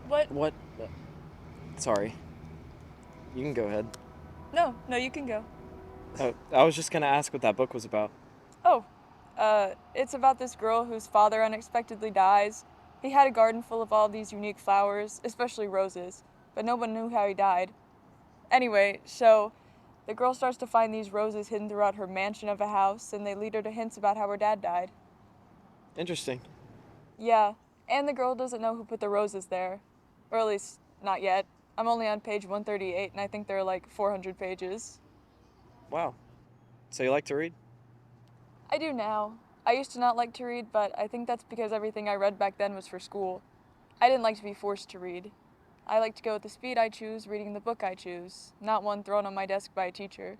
What? What? Sorry. You can go ahead. No, no, you can go. Oh, I was just gonna ask what that book was about. Oh, it's about this girl whose father unexpectedly dies. He had a garden full of all these unique flowers, especially roses, but no one knew how he died. Anyway, so the girl starts to find these roses hidden throughout her mansion of a house, and they lead her to hints about how her dad died. Interesting. Yeah, and the girl doesn't know who put the roses there. Or at least, not yet. I'm only on page 138, and I think there are like 400 pages. Wow. So you like to read? I do now. I used to not like to read, but I think that's because everything I read back then was for school. I didn't like to be forced to read. I like to go at the speed I choose, reading the book I choose, not one thrown on my desk by a teacher.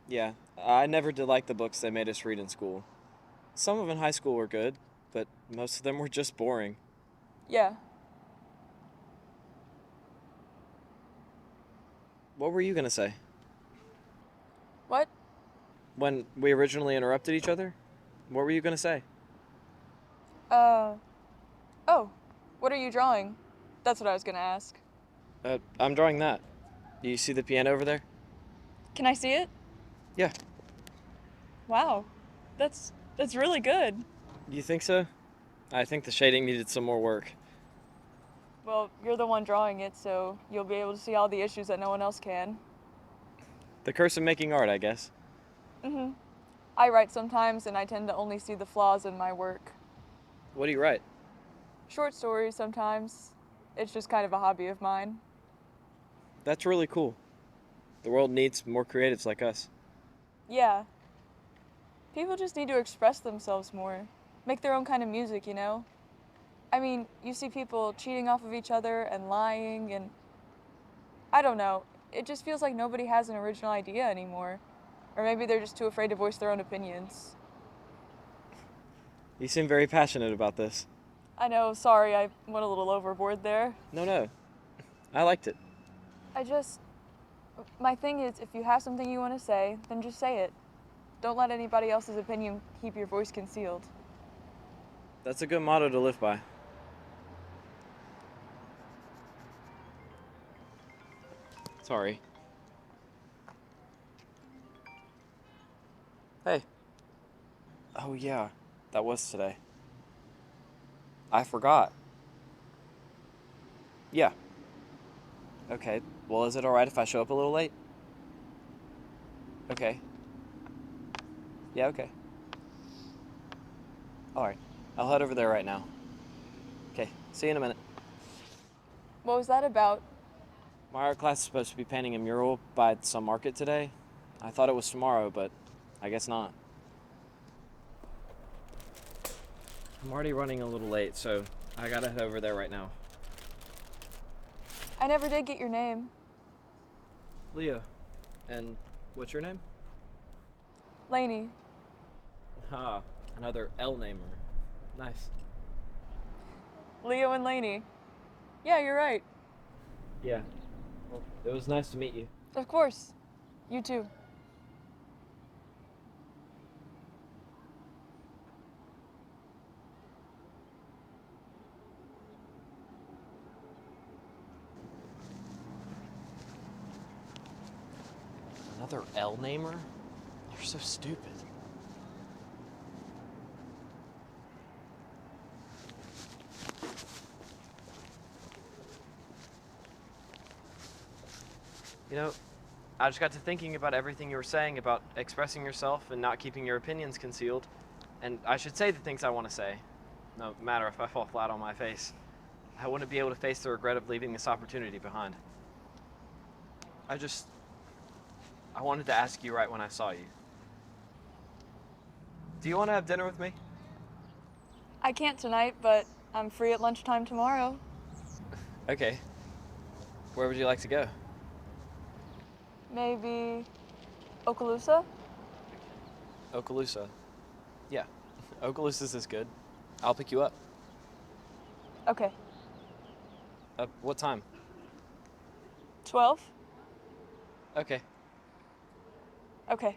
Yeah. I never did like the books they made us read in school. Some of them in high school were good, but most of them were just boring. Yeah. What were you gonna say? What? When we originally interrupted each other? What were you gonna say? Uh, oh. What are you drawing? That's what I was gonna ask. I'm drawing that. Do you see the piano over there? Can I see it? Yeah. Wow. That's really good. Do you think so? I think the shading needed some more work. Well, you're the one drawing it, so you'll be able to see all the issues that no one else can. The curse of making art, I guess. Mhm. I write sometimes and I tend to only see the flaws in my work. What do you write? Short stories sometimes. It's just kind of a hobby of mine. That's really cool. The world needs more creatives like us. Yeah, people just need to express themselves more. Make their own kind of music, you know? I mean, you see people cheating off of each other and lying, and I don't know. It just feels like nobody has an original idea anymore. Or maybe they're just too afraid to voice their own opinions. You seem very passionate about this. I know, sorry, I went a little overboard there. No, no. I liked it. I just. My thing is, if you have something you want to say, then just say it. Don't let anybody else's opinion keep your voice concealed. That's a good motto to live by. Sorry. Hey. Oh, yeah. That was today. I forgot. Yeah. Okay. Well, is it alright if I show up a little late? Okay. Yeah, okay. Alright. I'll head over there right now. Okay. See you in a minute. What was that about? My art class is supposed to be painting a mural by some market today. I thought it was tomorrow, but I guess not. I'm already running a little late, so I gotta head over there right now. I never did get your name. Leo. And what's your name? Lainey. Ah, another L namer. Nice. Leo and Lainey. Yeah, you're right. Yeah. Well, it was nice to meet you. Of course. You too. Another L namer? You're so stupid. You know, I just got to thinking about everything you were saying about expressing yourself and not keeping your opinions concealed. And I should say the things I want to say, no matter if I fall flat on my face. I wouldn't be able to face the regret of leaving this opportunity behind. I just. I wanted to ask you right when I saw you. Do you want to have dinner with me? I can't tonight, but I'm free at lunchtime tomorrow. Okay. Where would you like to go? Maybe Okaloosa? Okaloosa. Yeah, Okaloosa's is good. I'll pick you up. Okay. What time? 12? Okay. Okay.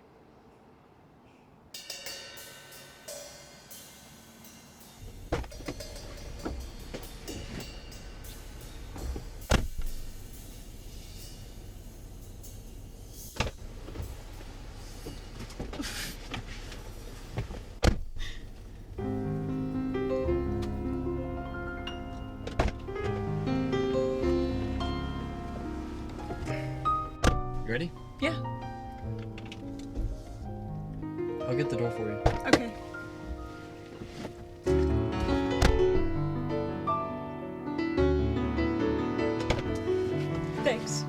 I'll get the door for you. Okay. Thanks.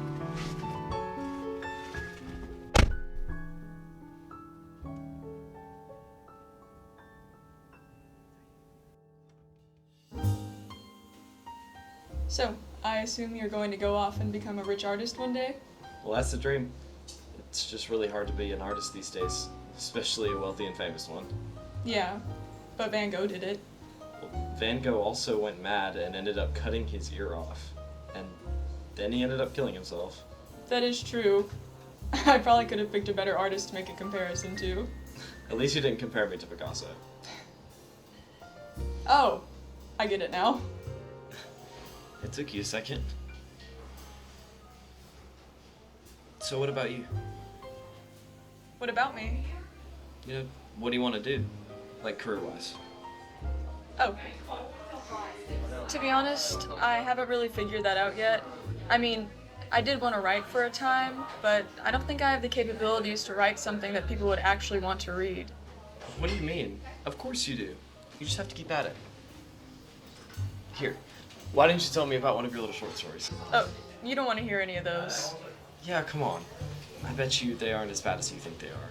So, I assume you're going to go off and become a rich artist one day? Well, that's the dream. It's just really hard to be an artist these days, especially a wealthy and famous one. Yeah, but Van Gogh did it. Well, Van Gogh also went mad and ended up cutting his ear off. And then he ended up killing himself. That is true. I probably could have picked a better artist to make a comparison to. At least you didn't compare me to Picasso. Oh, I get it now. It took you a second. So what about you? What about me? You know, what do you want to do? Like career-wise? Oh. To be honest, I haven't really figured that out yet. I mean, I did want to write for a time, but I don't think I have the capabilities to write something that people would actually want to read. What do you mean? Of course you do. You just have to keep at it. Here, why didn't you tell me about one of your little short stories? Oh, you don't want to hear any of those. Yeah, come on. I bet you they aren't as bad as you think they are.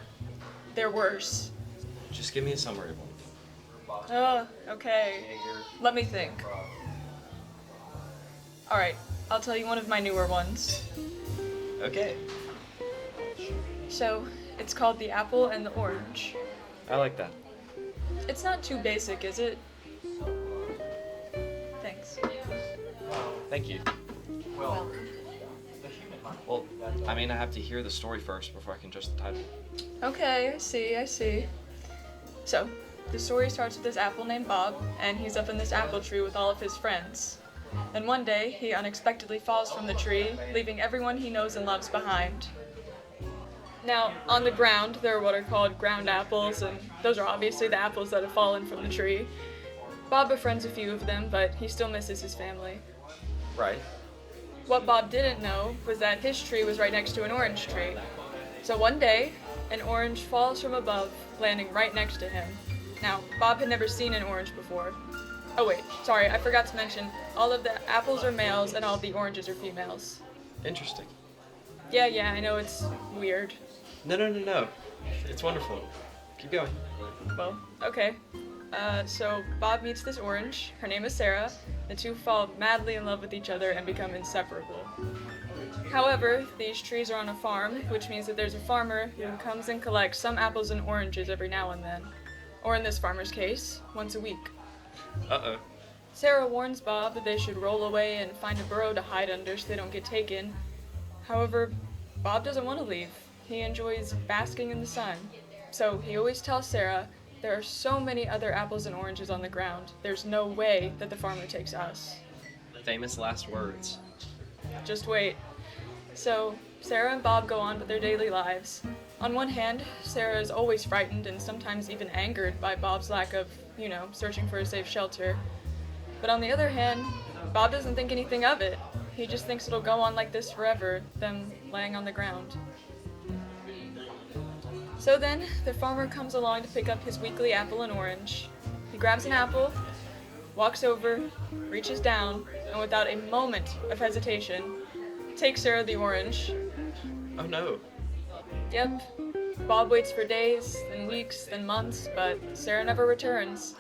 They're worse. Just give me a summary of one. Okay. Let me think. Alright, I'll tell you one of my newer ones. Okay. So, it's called The Apple and the Orange. I like that. It's not too basic, is it? Thanks. Thank you. Well, I mean, I have to hear the story first before I can judge the title. Okay, I see. So, the story starts with this apple named Bob, and he's up in this apple tree with all of his friends. Then one day, he unexpectedly falls from the tree, leaving everyone he knows and loves behind. Now, on the ground, there are what are called ground apples, and those are obviously the apples that have fallen from the tree. Bob befriends a few of them, but he still misses his family. Right. What Bob didn't know was that his tree was right next to an orange tree. So one day, an orange falls from above, landing right next to him. Now, Bob had never seen an orange before. Oh wait, sorry, I forgot to mention, all of the apples are males and all of the oranges are females. Interesting. Yeah, I know it's weird. No. It's wonderful. Keep going. Well, okay. So Bob meets this orange, her name is Sarah. The two fall madly in love with each other and become inseparable. However, these trees are on a farm, which means that there's a farmer who comes and collects some apples and oranges every now and then. Or in this farmer's case, once a week. Uh-oh. Sarah warns Bob that they should roll away and find a burrow to hide under so they don't get taken. However, Bob doesn't want to leave. He enjoys basking in the sun. So he always tells Sarah, there are so many other apples and oranges on the ground. There's no way that the farmer takes us. Famous last words. Just wait. So, Sarah and Bob go on with their daily lives. On one hand, Sarah is always frightened and sometimes even angered by Bob's lack of, searching for a safe shelter. But on the other hand, Bob doesn't think anything of it. He just thinks it'll go on like this forever, them laying on the ground. So then, the farmer comes along to pick up his weekly apple and orange. He grabs an apple, walks over, reaches down, and without a moment of hesitation, takes Sarah the orange. Oh no. Yep. Bob waits for days, then weeks, then months, but Sarah never returns.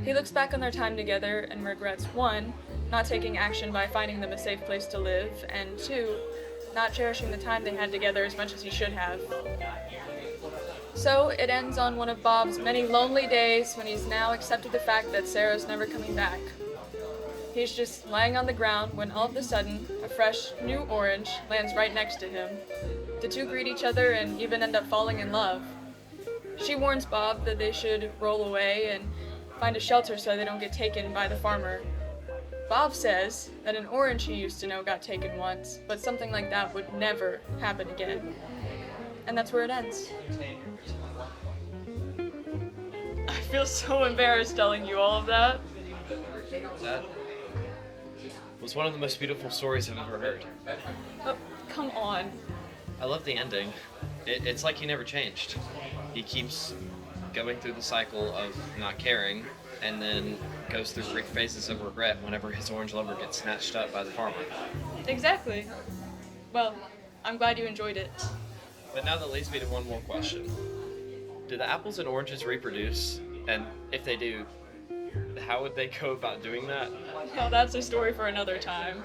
He looks back on their time together and regrets 1, not taking action by finding them a safe place to live, and 2, not cherishing the time they had together as much as he should have. So it ends on one of Bob's many lonely days when he's now accepted the fact that Sarah's never coming back. He's just lying on the ground when all of a sudden, a fresh, new orange lands right next to him. The two greet each other and even end up falling in love. She warns Bob that they should roll away and find a shelter so they don't get taken by the farmer. Bob says that an orange he used to know got taken once, but something like that would never happen again. And that's where it ends. I feel so embarrassed telling you all of that. That was one of the most beautiful stories I've ever heard. Oh, come on. I love the ending. It's like he never changed. He keeps going through the cycle of not caring, and then goes through 3 phases of regret whenever his orange lover gets snatched up by the farmer. Exactly. Well, I'm glad you enjoyed it. But now that leads me to one more question. Do the apples and oranges reproduce? And if they do, how would they go about doing that? Well, that's a story for another time.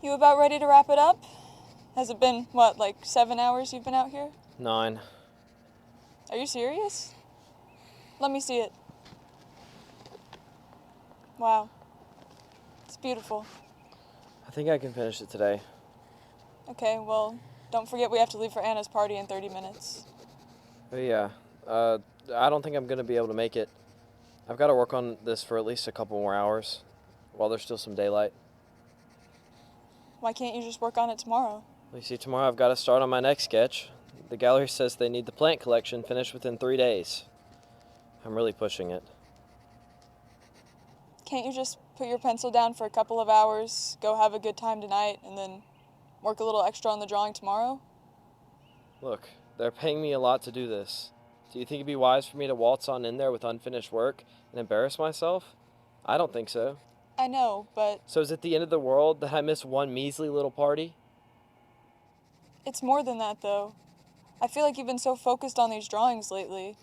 You about ready to wrap it up? Has it been, what, like 7 hours you've been out here? 9. Are you serious? Let me see it. Wow. It's beautiful. I think I can finish it today. Okay, well, don't forget we have to leave for Anna's party in 30 minutes. But yeah, I don't think I'm going to be able to make it. I've got to work on this for at least a couple more hours while there's still some daylight. Why can't you just work on it tomorrow? Well, you see, tomorrow I've got to start on my next sketch. The gallery says they need the plant collection finished within 3 days. I'm really pushing it. Can't you just put your pencil down for a couple of hours, go have a good time tonight, and then work a little extra on the drawing tomorrow? Look, they're paying me a lot to do this. Do you think it'd be wise for me to waltz on in there with unfinished work and embarrass myself? I don't think so. I know, but So is it the end of the world that I miss one measly little party? it's more than that, though. I feel like you've been so focused on these drawings lately.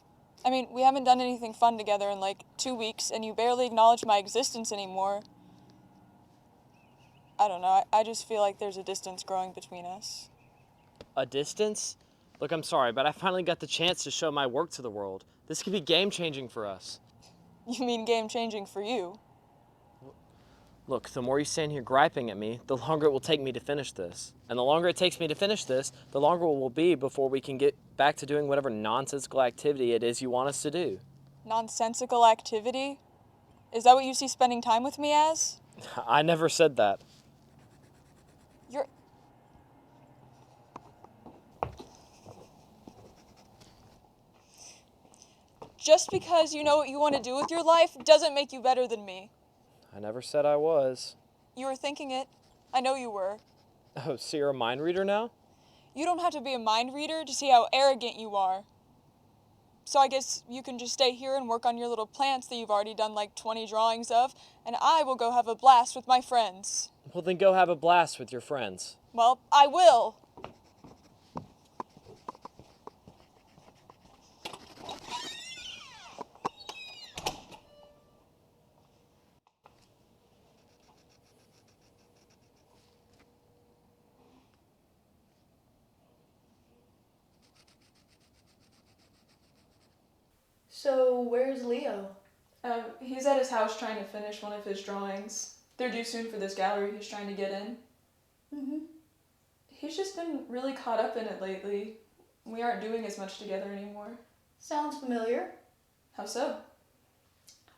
I mean, we haven't done anything fun together in like 2 weeks, and you barely acknowledge my existence anymore. I don't know, I just feel like there's a distance growing between us. A distance? Look, I'm sorry, but I finally got the chance to show my work to the world. This could be game-changing for us. You mean game-changing for you? Look, the more you stand here griping at me, the longer it will take me to finish this. And the longer it takes me to finish this, the longer it will be before we can get back to doing whatever nonsensical activity it is you want us to do. Nonsensical activity? Is that what you see spending time with me as? I never said that. You're... Just because you know what you want to do with your life doesn't make you better than me. I never said I was. You were thinking it. I know you were. Oh, so you're a mind reader now? You don't have to be a mind reader to see how arrogant you are. So I guess you can just stay here and work on your little plants that you've already done like 20 drawings of, and I will go have a blast with my friends. Well, then go have a blast with your friends. Well, I will. So, where's Leo? He's at his house trying to finish one of his drawings. They're due soon for this gallery he's trying to get in. Mm-hmm. He's just been really caught up in it lately. We aren't doing as much together anymore. Sounds familiar. How so?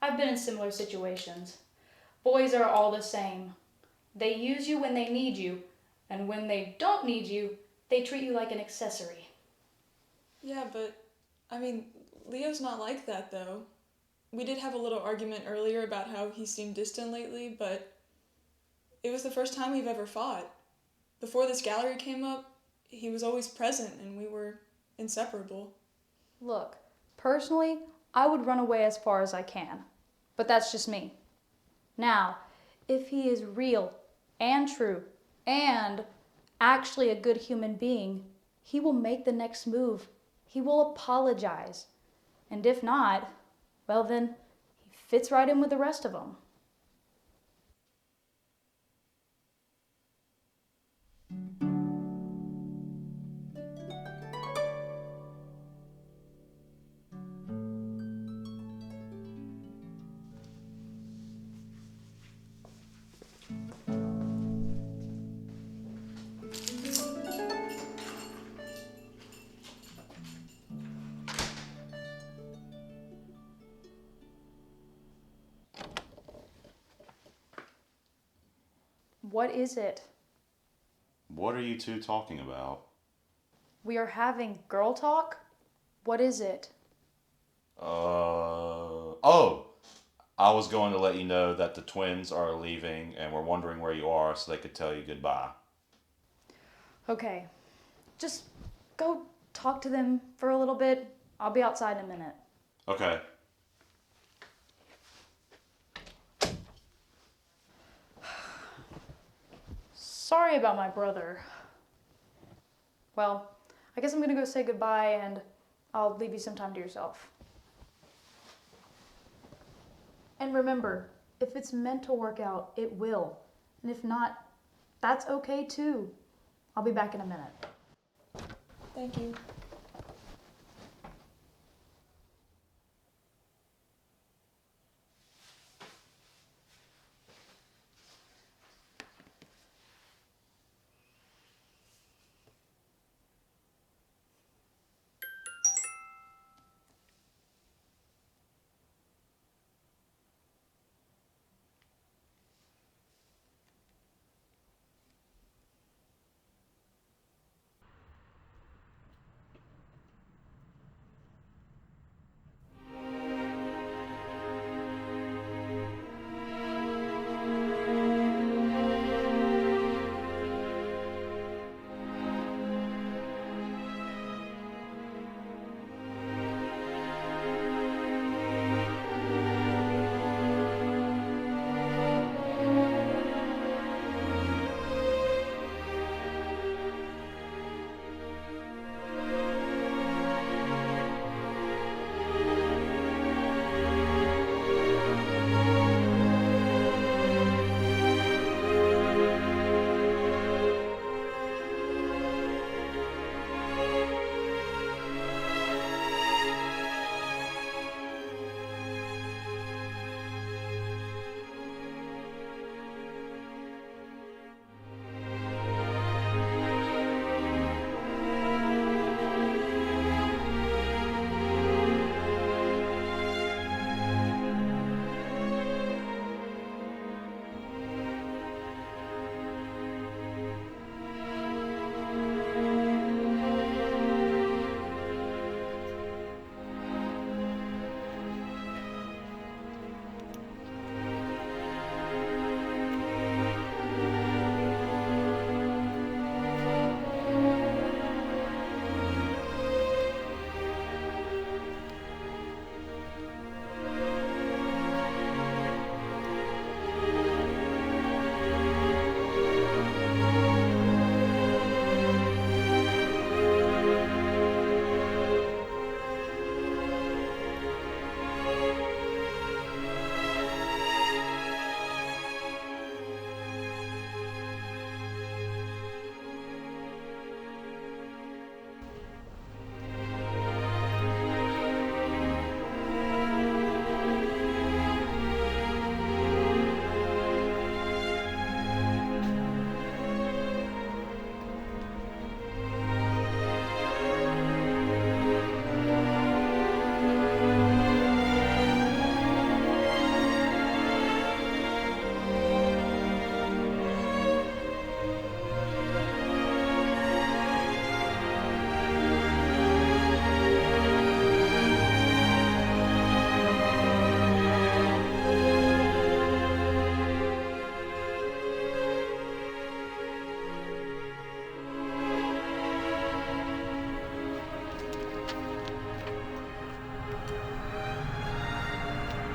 I've been in similar situations. Boys are all the same. They use you when they need you, and when they don't need you, they treat you like an accessory. Yeah, but, Leo's not like that, though. We did have a little argument earlier about how he seemed distant lately, but it was the first time we've ever fought. Before this gallery came up, he was always present and we were inseparable. Look, personally, I would run away as far as I can, but that's just me. Now, if he is real and true and actually a good human being, he will make the next move. He will apologize. And if not, well then, he fits right in with the rest of them. What is it? What are you two talking about? We are having girl talk? What is it? Oh, I was going to let you know that the twins are leaving and we're wondering where you are so they could tell you goodbye. Okay, just go talk to them for a little bit. I'll be outside in a minute. Okay. Sorry about my brother. Well, I guess I'm gonna go say goodbye and I'll leave you some time to yourself. And remember, if it's meant to work out, it will. And if not, that's okay too. I'll be back in a minute. Thank you.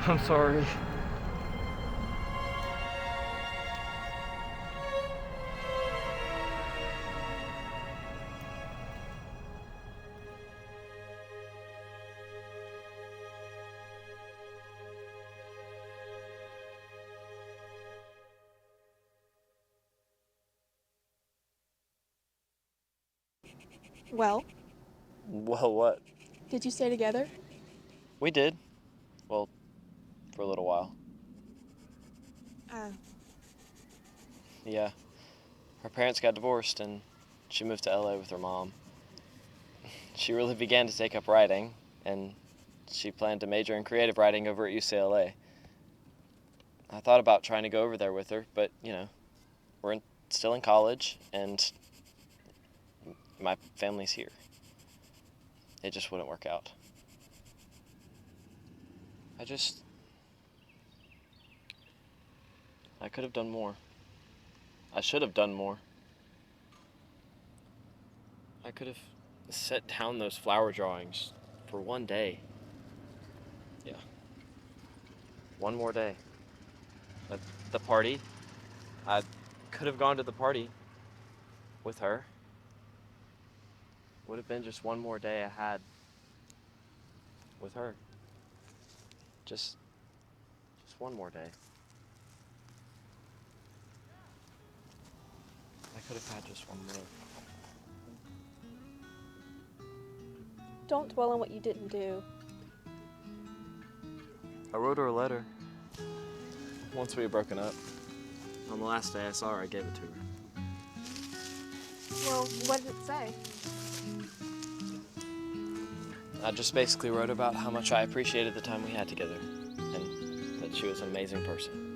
I'm sorry. Well, Well, what? did you stay together? We did. Well, for a little while. Uh, Yeah. Her parents got divorced and she moved to LA with her mom. She really began to take up writing, and she planned to major in creative writing over at UCLA. I thought about trying to go over there with her, but, still in college, and my family's here. It just wouldn't work out. I could have done more. I should have done more. I could have set down those flower drawings for one day. Yeah. One more day. At the party, I could have gone to the party with her. Would have been just one more day I had with her. Just one more day. I could have had just one more. don't dwell on what you didn't do. I wrote her a letter. Once we had broken up. On the last day I saw her, I gave it to her. Well, what did it say? I just basically wrote about how much I appreciated the time we had together, and that she was an amazing person.